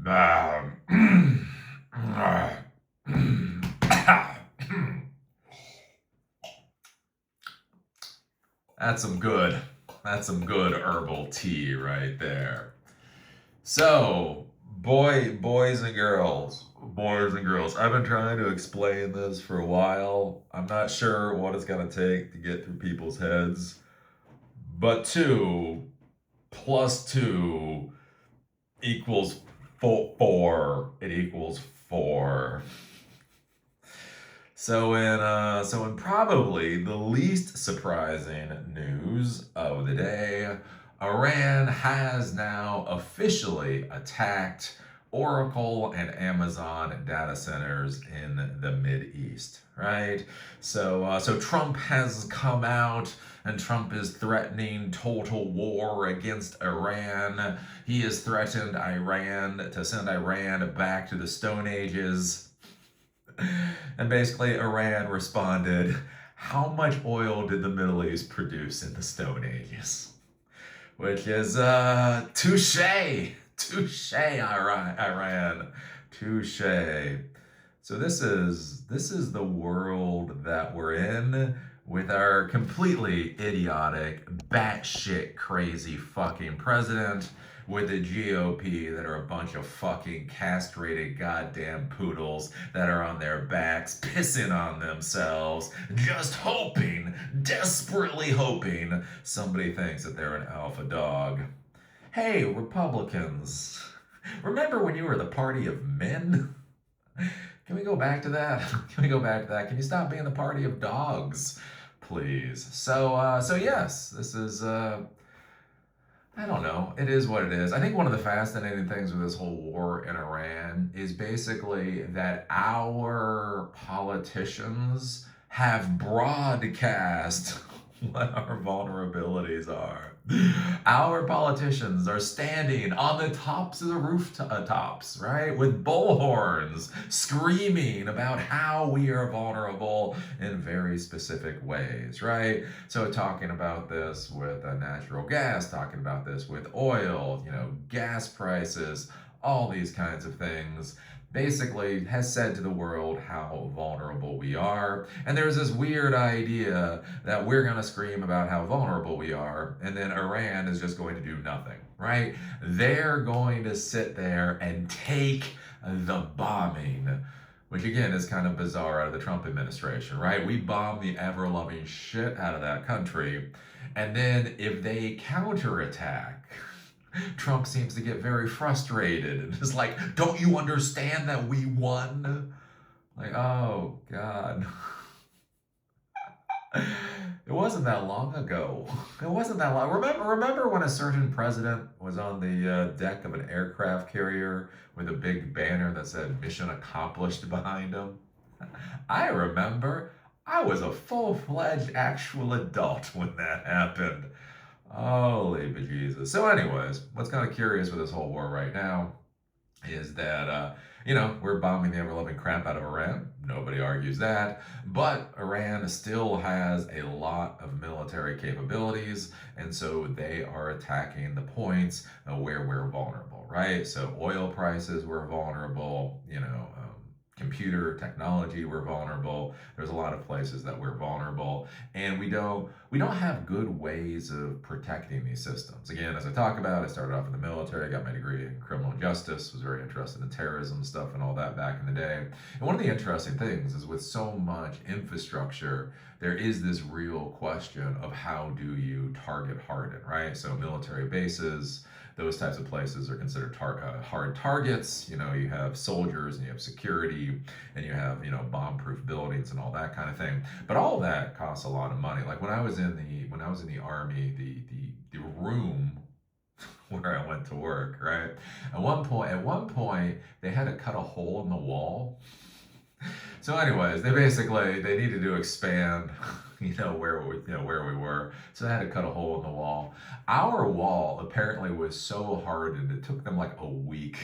That's some good. That's some good herbal tea right there. So, boys and girls. I've been trying to explain this for a while. I'm not sure what it's gonna take to get through people's heads, but two plus two equals four. It equals four. So in probably the least surprising news of the day, Iran has now officially attacked Oracle and Amazon data centers in the Mid East, right? So Trump has come out and Trump is threatening total war against Iran. He has threatened Iran to send Iran back to the Stone Ages. And basically, Iran responded, how much oil did the Middle East produce in the Stone Ages? Which is, touche, Iran, touche. So this is the world that we're in with our completely idiotic, batshit crazy fucking president, with the GOP that are a bunch of fucking castrated goddamn poodles that are on their backs pissing on themselves, just hoping, desperately hoping somebody thinks that they're an alpha dog. Hey, Republicans, remember when you were the party of men? Can we go back to that? Can we go back to that? Can you stop being the party of dogs, please? So yes, this is I don't know. It is what it is. I think one of the fascinating things with this whole war in Iran is basically that our politicians have broadcast what our vulnerabilities are. Our politicians are standing on the tops of the rooftops, right, with bullhorns, screaming about how we are vulnerable in very specific ways, right? So talking about this with natural gas, talking about this with oil, gas prices, all these kinds of things, basically has said to the world how vulnerable we are. And there's this weird idea that we're going to scream about how vulnerable we are, and then Iran is just going to do nothing, right? They're going to sit there and take the bombing, which again is kind of bizarre out of the Trump administration, right? We bomb the ever-loving shit out of that country, and then if they counterattack, Trump seems to get very frustrated and is like, don't you understand that we won? Like, oh, God. It wasn't that long ago. It wasn't that long. Remember when a certain president was on the deck of an aircraft carrier with a big banner that said mission accomplished behind him? I remember. I was a full-fledged actual adult when that happened. Holy bejesus. So anyways, what's kind of curious with this whole war right now is that, we're bombing the ever-loving crap out of Iran. Nobody argues that. But Iran still has a lot of military capabilities, and so they are attacking the points where we're vulnerable, right? So oil prices, we're vulnerable, computer technology, we're vulnerable. There's a lot of places that we're vulnerable, and we don't have good ways of protecting these systems. Again, as I talk about, I started off in the military, I got my degree in criminal justice, was very interested in terrorism stuff and all that back in the day. And one of the interesting things is with so much infrastructure, there is this real question of how do you target harden, right? So military bases, those types of places are considered hard targets. You have soldiers and you have security and you have, bomb-proof buildings and all that kind of thing. But all of that costs a lot of money. Like when I was in the army, the room where I went to work, right? At one point, they had to cut a hole in the wall. So anyways, they needed to expand where we were. So they had to cut a hole in the wall. Our wall apparently was so hardened it took them like a week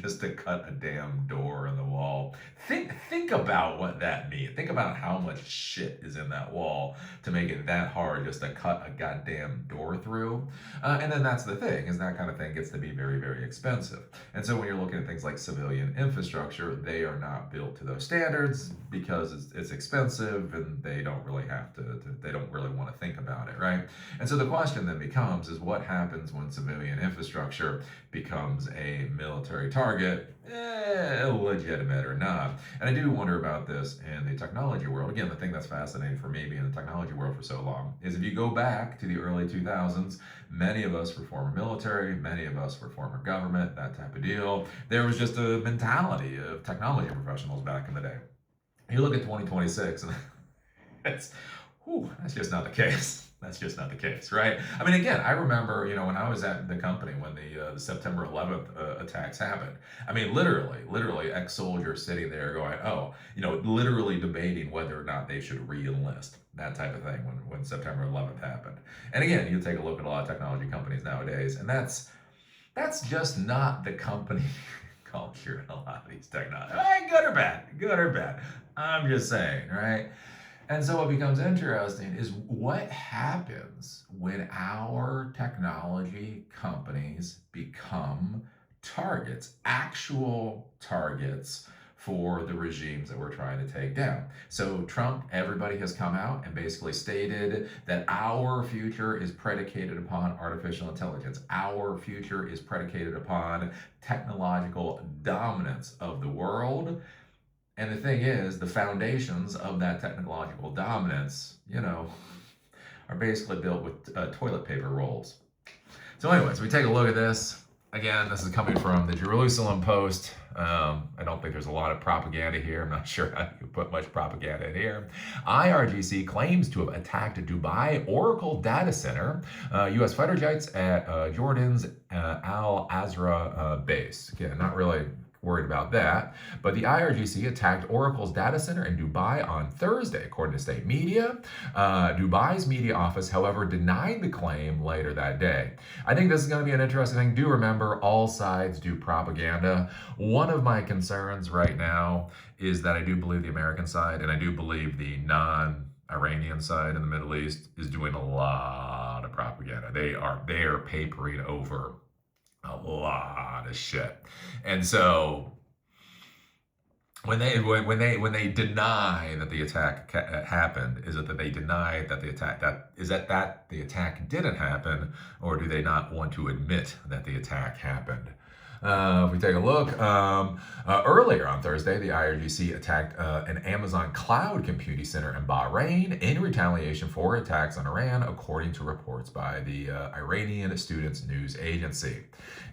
just to cut a damn door in the wall. Think about what that means. Think about how much shit is in that wall to make it that hard just to cut a goddamn door through. And then that's the thing, is that kind of thing gets to be very, very expensive. And so when you're looking at things like civilian infrastructure, they are not built to those standards because it's expensive and they don't really have they don't really want to think about it, right? And so the question then becomes is what happens when civilian infrastructure becomes a military target, legitimate or not. And I do wonder about this in the technology world. Again, the thing that's fascinating for me being in the technology world for so long is if you go back to the early 2000s, many of us were former military, many of us were former government, that type of deal. There was just a mentality of technology professionals back in the day. You look at 2026 and that's just not the case. That's just not the case, right? I mean, again, I remember, when I was at the company when the September 11th attacks happened. I mean, literally, ex-soldiers sitting there going, literally debating whether or not they should re-enlist, that type of thing when September 11th happened. And again, you take a look at a lot of technology companies nowadays, and that's just not the company culture in a lot of these technologies. Good or bad. I'm just saying, right? And so what becomes interesting is what happens when our technology companies become targets, actual targets for the regimes that we're trying to take down. So Trump, everybody has come out and basically stated that our future is predicated upon artificial intelligence. Our future is predicated upon technological dominance of the world. And the thing is, the foundations of that technological dominance, are basically built with toilet paper rolls. So anyways, we take a look at this. Again, this is coming from the Jerusalem Post. I don't think there's a lot of propaganda here. I'm not sure how you put much propaganda in here. IRGC claims to have attacked a Dubai Oracle data center, U.S. fighter jets at Jordan's Al Azra base. Again, not really worried about that. But the IRGC attacked Oracle's data center in Dubai on Thursday, according to state media. Dubai's media office, however, denied the claim later that day. I think this is going to be an interesting thing. Do remember, all sides do propaganda. One of my concerns right now is that I do believe the American side, and I do believe the non-Iranian side in the Middle East is doing a lot of propaganda. They are papering over a lot of shit. And so when they deny that the attack happened, is it that they deny that the attack didn't happen, or do they not want to admit that the attack happened? If we take a look, earlier on Thursday, the IRGC attacked an Amazon cloud computing center in Bahrain in retaliation for attacks on Iran, according to reports by the Iranian Students News Agency.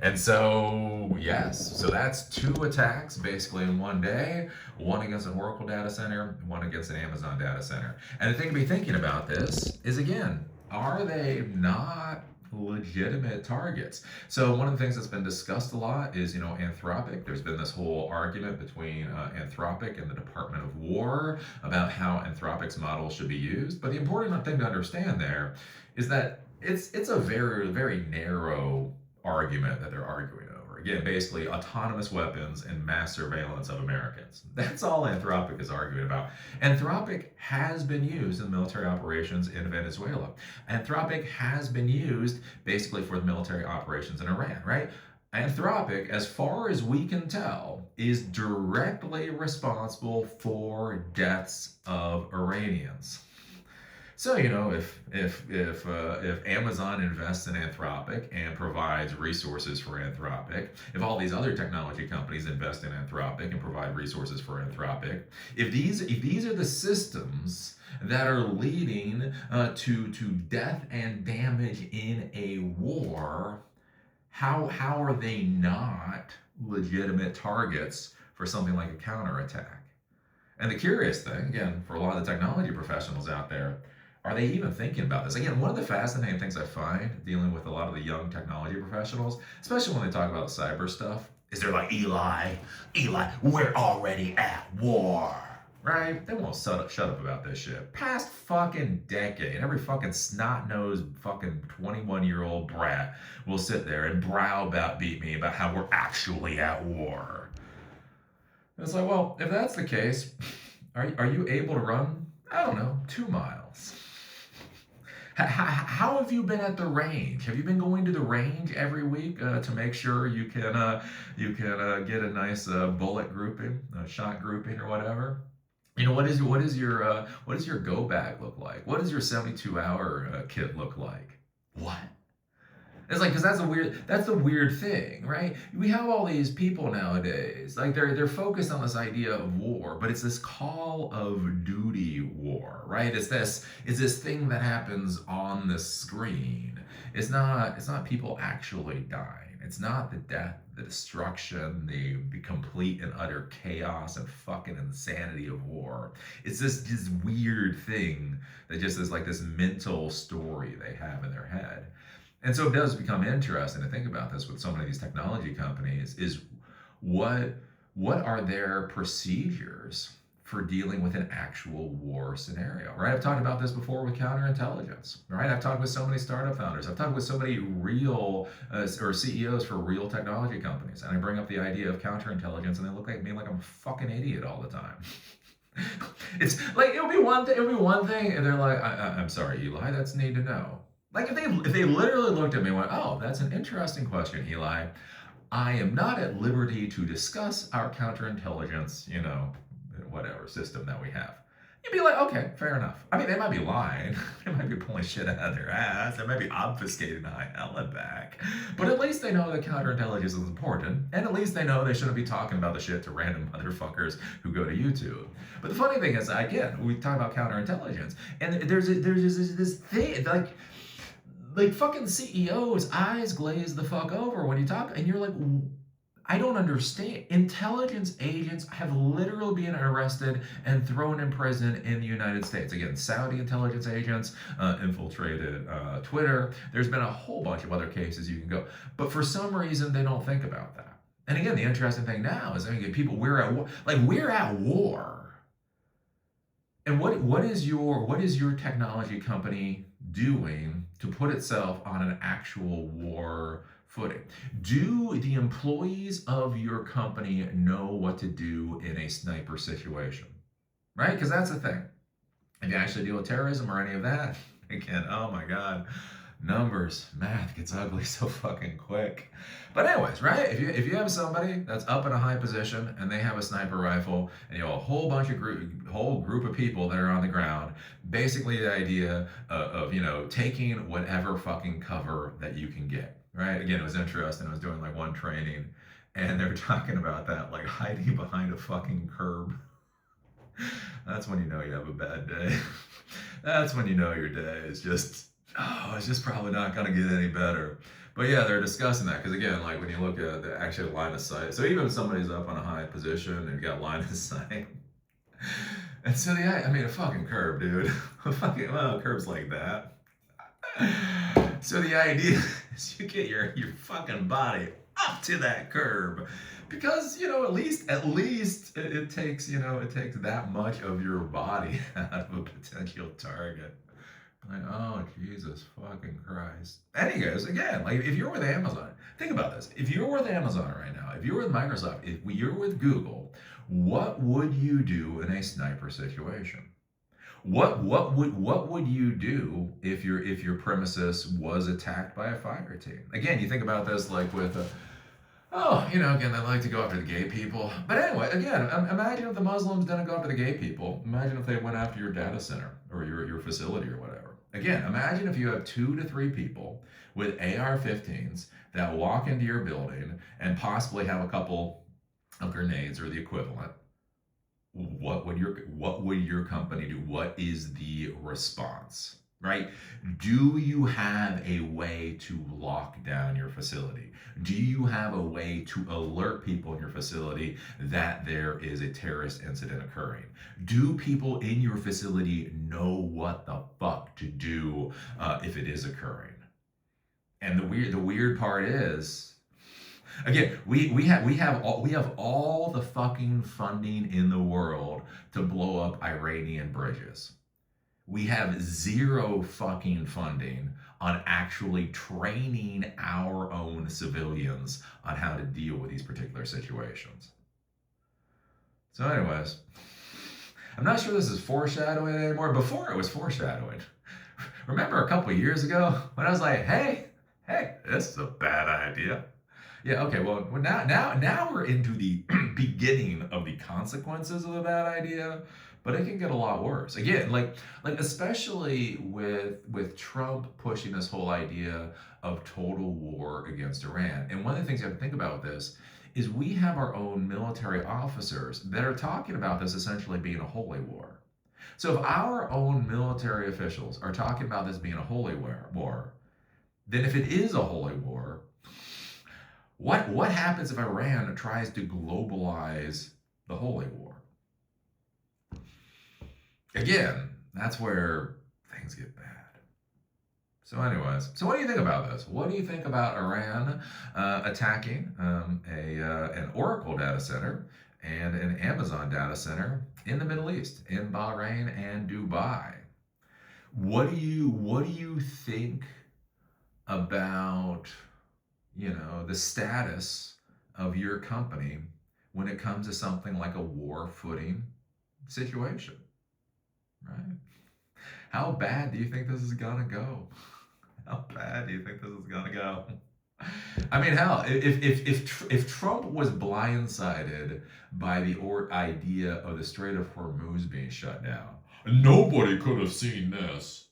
And so, yes, so that's 2 attacks basically in one day, one against an Oracle data center, one against an Amazon data center. And the thing to be thinking about this is, again, are they not legitimate targets? So one of the things that's been discussed a lot is, Anthropic. There's been this whole argument between Anthropic and the Department of War about how Anthropic's model should be used. But the important thing to understand there is that it's a very, very narrow argument that they're arguing over. Again, basically autonomous weapons and mass surveillance of Americans. That's all Anthropic is arguing about. Anthropic has been used in military operations in Venezuela. Anthropic has been used basically for the military operations in Iran, right? Anthropic, as far as we can tell, is directly responsible for deaths of Iranians. So, if Amazon invests in Anthropic and provides resources for Anthropic, if all these other technology companies invest in Anthropic and provide resources for Anthropic, if these are the systems that are leading to death and damage in a war, how are they not legitimate targets for something like a counterattack? And the curious thing, again, for a lot of the technology professionals out there, are they even thinking about this? Again, one of the fascinating things I find dealing with a lot of the young technology professionals, especially when they talk about cyber stuff, is they're like, Eli, we're already at war, right? They won't shut up about this shit. Past fucking decade, every fucking snot-nosed fucking 21-year-old brat will sit there and beat me about how we're actually at war. And it's like, well, if that's the case, are you able to run, I don't know, 2 miles? How have you been at the range? Have you been going to the range every week to make sure you can get a nice bullet grouping, shot grouping, or whatever? You know, what does your go bag look like? What does your 72-hour kit look like? What? It's like, because that's the weird thing, right? We have all these people nowadays, like they're focused on this idea of war, but it's this call of duty war, right? It's this thing that happens on the screen. It's not people actually dying. It's not the death, the destruction, the complete and utter chaos and fucking insanity of war. It's this weird thing that just is like this mental story they have in their head. And so it does become interesting to think about this with so many of these technology companies is what are their procedures for dealing with an actual war scenario, right? I've talked about this before with counterintelligence, right? I've talked with so many startup founders. I've talked with so many real or CEOs for real technology companies. And I bring up the idea of counterintelligence and they look at me like I'm a fucking idiot all the time. It's like, it'll be one thing and they're like, I'm sorry, Eli, that's need to know. Like if they literally looked at me and went, oh, that's an interesting question, Eli. I am not at liberty to discuss our counterintelligence, whatever system that we have. You'd be like, okay, fair enough. I mean, they might be lying. They might be pulling shit out of their ass. They might be obfuscating high hell and back. But at least they know that counterintelligence is important. And at least they know they shouldn't be talking about the shit to random motherfuckers who go to YouTube. But the funny thing is, again, we talk about counterintelligence. And there's this thing, like fucking CEOs' eyes glaze the fuck over when you talk, and you're like, I don't understand. Intelligence agents have literally been arrested and thrown in prison in the United States. Again, Saudi intelligence agents infiltrated Twitter. There's been a whole bunch of other cases you can go. But for some reason, they don't think about that. And again, the interesting thing now is, people, we're at war. Like, we're at war. And what is your technology company doing to put itself on an actual war footing? Do the employees of your company know what to do in a sniper situation? Right? Because that's the thing. If you actually deal with terrorism or any of that, again, oh my God, numbers, math gets ugly so fucking quick. But anyways, right? If you have somebody that's up in a high position and they have a sniper rifle, and you have a whole group of people that are on the ground, basically the idea of taking whatever fucking cover that you can get. Right? Again, it was interesting. I was doing like one training, and they were talking about that, like hiding behind a fucking curb. That's when you know you have a bad day. That's when you know your day is just, it's just probably not going to get any better. But yeah, they're discussing that because, again, like when you look at the actual line of sight, so even if somebody's up on a high position and you got line of sight, and so a fucking curb, dude. A curb's like that. So the idea is you get your fucking body up to that curb, because at least it takes that much of your body out of a potential target. Like, oh Jesus fucking Christ. Anyways, again, like if you're with Amazon, think about this. If you're with Amazon right now, if you're with Microsoft, if you're with Google, what would you do in a sniper situation? What would you do if your premises was attacked by a fire team? Again, you think about this like with again, they like to go after the gay people. But anyway, again, imagine if the Muslims didn't go after the gay people. Imagine if they went after your data center or your facility or whatever. Again, imagine if you have 2 to 3 people with AR-15s that walk into your building and possibly have a couple of grenades or the equivalent. What would your company do? What is the response? Right? Do you have a way to lock down your facility? Do you have a way to alert people in your facility that there is a terrorist incident occurring? Do people in your facility know what the fuck to do if it is occurring? And the weird part is, Again, we have all the fucking funding in the world to blow up Iranian bridges. We have zero fucking funding on actually training our own civilians on how to deal with these particular situations. So, anyways, I'm not sure this is foreshadowing anymore. Before it was foreshadowing. Remember a couple of years ago when I was like, hey, this is a bad idea. Yeah, okay, well now we're into the beginning of the consequences of a bad idea, but it can get a lot worse. Again, like especially with Trump pushing this whole idea of total war against Iran. And one of the things you have to think about with this is we have our own military officers that are talking about this essentially being a holy war. So if our own military officials are talking about this being a holy war, then if it is a holy war, what happens if Iran tries to globalize the holy war? Again, that's where things get bad. So, anyways, so what do you think about this? What do you think about Iran attacking an Oracle data center and an Amazon data center in the Middle East, in Bahrain and Dubai? What do you think about the status of your company when it comes to something like a war footing situation, right? How bad do you think this is gonna go? How bad do you think this is gonna go? I mean, hell, if Trump was blindsided by the idea of the Strait of Hormuz being shut down, nobody could have seen this.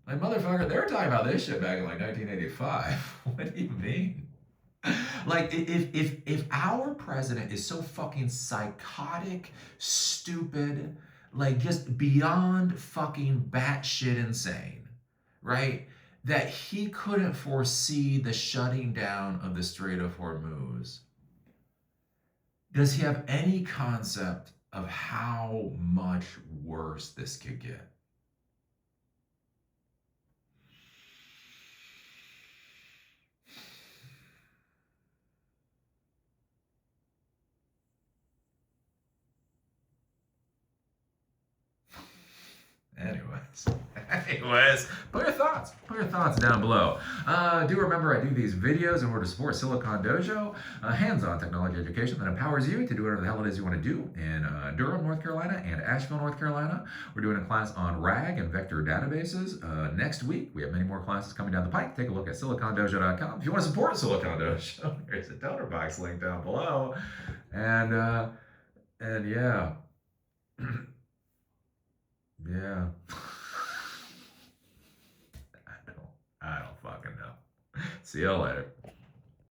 Like, motherfucker, they were talking about this shit back in like 1985. What do you mean? Like, if our president is so fucking psychotic, stupid, like just beyond fucking batshit insane, right? That he couldn't foresee the shutting down of the Strait of Hormuz. Does he have any concept of how much worse this could get? Anyways, put your thoughts down below. Do remember I do these videos in order to support Silicon Dojo, hands-on technology education that empowers you to do whatever the hell it is you want to do in Durham, North Carolina, and Asheville, North Carolina. We're doing a class on RAG and vector databases next week. We have many more classes coming down the pike. Take a look at silicondojo.com. If you want to support Silicon Dojo, there's a donor box link down below. And yeah. Yeah. I don't fucking know. See you later.